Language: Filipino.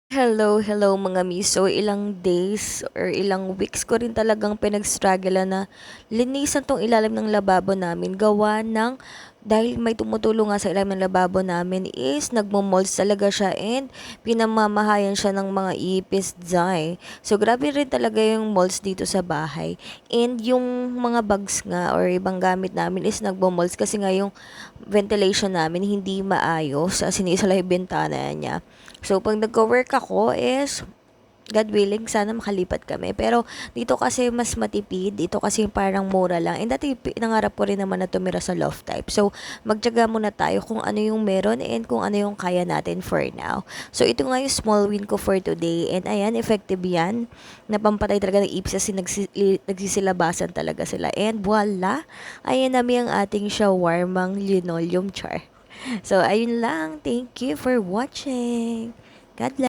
Hello mga miso. Ilang days or ilang weeks ko rin talagang pinag-struggle na linisan tong ilalim ng lababo namin. Gawa ng dahil may tumutulong nga sa ilalim ng lababo namin is nagmo-molds talaga siya and pinamamahayan siya ng mga ipis dye. So grabe rin talaga yung molds dito sa bahay. And yung mga bags nga or ibang gamit namin is nagmo-molds kasi nga yung ventilation namin hindi maayos. As in, isa lang yung bintana niya. So, pag nagko-work ako is, God willing, sana makalipat kami. Pero, dito kasi mas matipid. Dito kasi parang mura lang. And dati, nangarap ko rin naman na tumira sa loft type. So, magtyaga muna tayo kung ano yung meron and kung ano yung kaya natin for now. So, ito nga yung small win ko for today. And ayan, effective yan. Napampatay talaga ng ipis kasi nagsisilabasan talaga sila. And voila! Ayan namin ang ating shawarmang linoleum char. So, ayun lang. Thank you for watching. God bless.